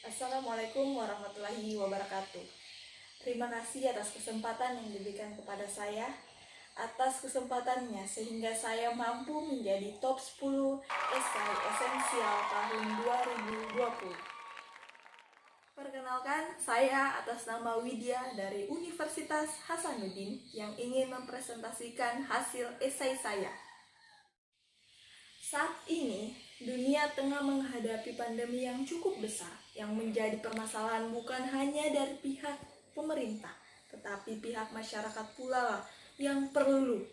Assalamualaikum warahmatullahi wabarakatuh. Terima kasih atas kesempatan yang diberikan kepada saya. Atas kesempatannya sehingga saya mampu menjadi top 10 esai esensial tahun 2020. Perkenalkan, saya atas nama Widya dari Universitas Hasanuddin yang ingin mempresentasikan hasil esai saya. Saat ini, dunia tengah menghadapi pandemi yang cukup besar, yang menjadi permasalahan bukan hanya dari pihak pemerintah, tetapi pihak masyarakat pula lah yang perlu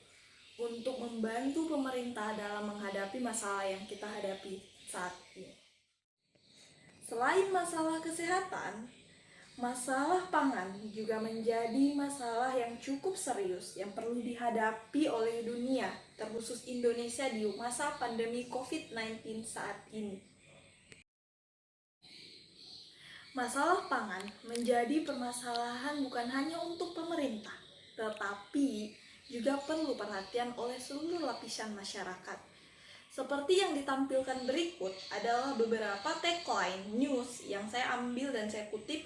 untuk membantu pemerintah dalam menghadapi masalah yang kita hadapi saat ini. Selain masalah kesehatan, masalah pangan juga menjadi masalah yang cukup serius yang perlu dihadapi oleh dunia, terkhusus Indonesia di masa pandemi COVID-19 saat ini. Masalah pangan menjadi permasalahan bukan hanya untuk pemerintah, tetapi juga perlu perhatian oleh seluruh lapisan masyarakat. Seperti yang ditampilkan berikut adalah beberapa tagline news yang saya ambil dan saya kutip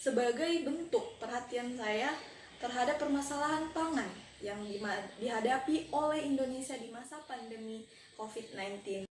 sebagai bentuk perhatian saya terhadap permasalahan pangan yang dihadapi oleh Indonesia di masa pandemi COVID-19.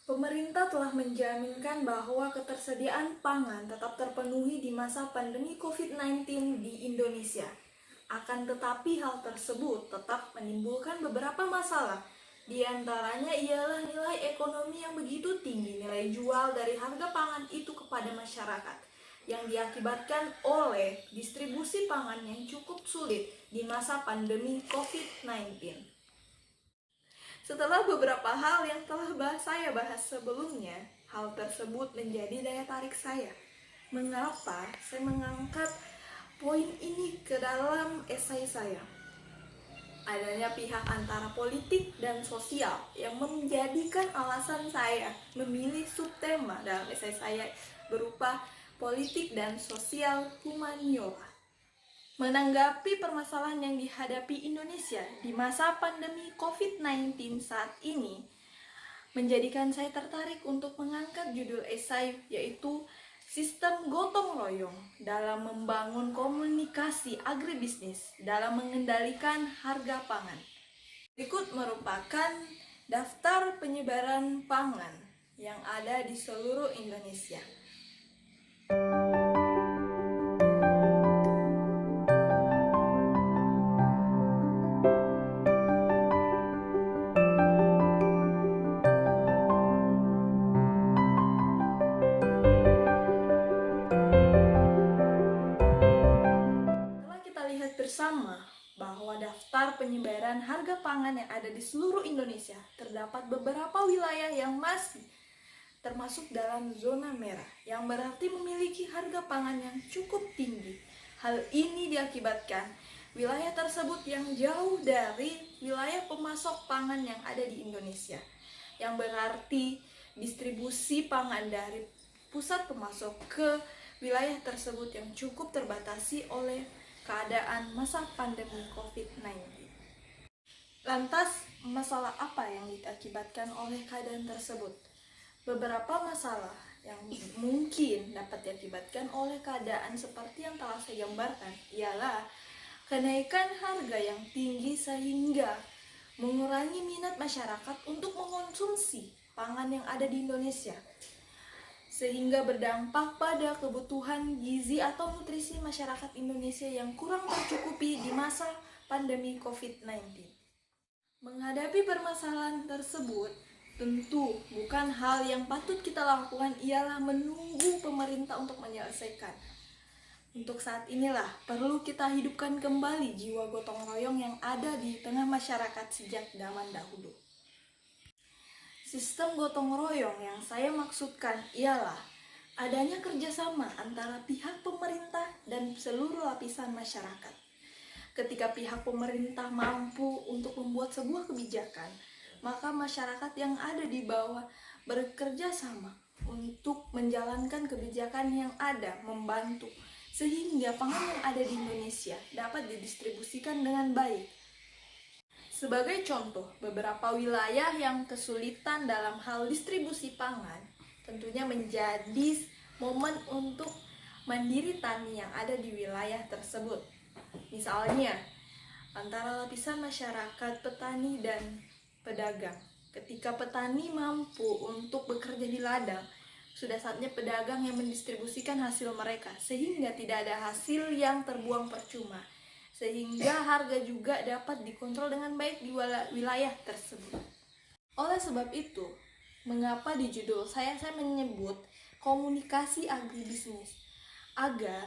Pemerintah telah menjaminkan bahwa ketersediaan pangan tetap terpenuhi di masa pandemi COVID-19 di Indonesia. Akan tetapi hal tersebut tetap menimbulkan beberapa masalah. Di antaranya ialah nilai ekonomi yang begitu tinggi, nilai jual dari harga pangan itu kepada masyarakat, yang diakibatkan oleh distribusi pangan yang cukup sulit di masa pandemi COVID-19. Setelah beberapa hal yang telah saya bahas sebelumnya, hal tersebut menjadi daya tarik saya. Mengapa saya mengangkat poin ini ke dalam esai saya? Adanya pihak antara politik dan sosial yang menjadikan alasan saya memilih subtema dalam esai saya berupa politik dan sosial humaniora. Menanggapi permasalahan yang dihadapi Indonesia di masa pandemi COVID-19 saat ini, menjadikan saya tertarik untuk mengangkat judul esai yaitu Sistem Gotong Royong dalam membangun komunikasi agribisnis dalam mengendalikan harga pangan. Berikut merupakan daftar penyebaran pangan yang ada di seluruh Indonesia. Bersama bahwa daftar penyebaran harga pangan yang ada di seluruh Indonesia terdapat beberapa wilayah yang masih termasuk dalam zona merah, yang berarti memiliki harga pangan yang cukup tinggi. Hal ini diakibatkan wilayah tersebut yang jauh dari wilayah pemasok pangan yang ada di Indonesia, yang berarti distribusi pangan dari pusat pemasok ke wilayah tersebut yang cukup terbatasi oleh keadaan masa pandemi COVID-19. Lantas, masalah apa yang diakibatkan oleh keadaan tersebut? Beberapa masalah yang mungkin dapat diakibatkan oleh keadaan seperti yang telah saya gambarkan ialah kenaikan harga yang tinggi sehingga mengurangi minat masyarakat untuk mengonsumsi pangan yang ada di Indonesia, sehingga berdampak pada kebutuhan gizi atau nutrisi masyarakat Indonesia yang kurang tercukupi di masa pandemi COVID-19. Menghadapi permasalahan tersebut, tentu bukan hal yang patut kita lakukan ialah menunggu pemerintah untuk menyelesaikan. Untuk saat inilah perlu kita hidupkan kembali jiwa gotong royong yang ada di tengah masyarakat sejak zaman dahulu. Sistem gotong royong yang saya maksudkan ialah adanya kerjasama antara pihak pemerintah dan seluruh lapisan masyarakat. Ketika pihak pemerintah mampu untuk membuat sebuah kebijakan, maka masyarakat yang ada di bawah bekerja sama untuk menjalankan kebijakan yang ada, membantu, sehingga pangan yang ada di Indonesia dapat didistribusikan dengan baik. Sebagai contoh, beberapa wilayah yang kesulitan dalam hal distribusi pangan tentunya menjadi momen untuk mandiri tani yang ada di wilayah tersebut. Misalnya, antara lapisan masyarakat, petani, dan pedagang. Ketika petani mampu untuk bekerja di ladang, sudah saatnya pedagang yang mendistribusikan hasil mereka, sehingga tidak ada hasil yang terbuang percuma, sehingga harga juga dapat dikontrol dengan baik di wilayah tersebut. Oleh sebab itu, mengapa di judul saya menyebut komunikasi agribisnis, agar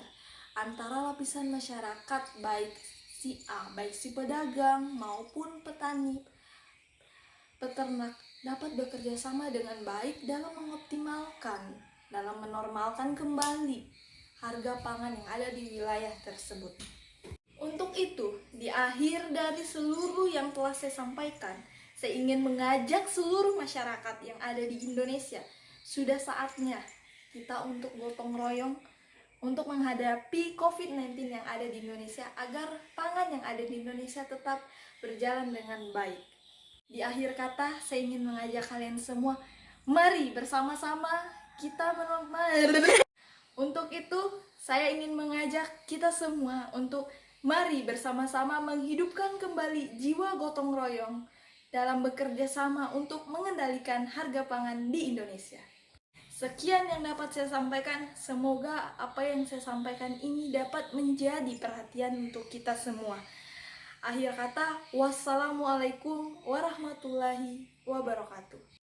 antara lapisan masyarakat, baik si A, baik si pedagang maupun petani, peternak, dapat bekerja sama dengan baik dalam menormalkan kembali harga pangan yang ada di wilayah tersebut. Untuk itu, di akhir dari seluruh yang telah saya sampaikan, saya ingin mengajak seluruh masyarakat yang ada di Indonesia, sudah saatnya kita untuk gotong royong untuk menghadapi COVID-19 yang ada di Indonesia, agar pangan yang ada di Indonesia tetap berjalan dengan baik. Di akhir kata, saya ingin mengajak kalian semua, mari bersama-sama kita Untuk itu, saya ingin mengajak kita semua untuk mari bersama-sama menghidupkan kembali jiwa gotong royong dalam bekerja sama untuk mengendalikan harga pangan di Indonesia. Sekian yang dapat saya sampaikan. Semoga apa yang saya sampaikan ini dapat menjadi perhatian untuk kita semua. Akhir kata, wassalamualaikum warahmatullahi wabarakatuh.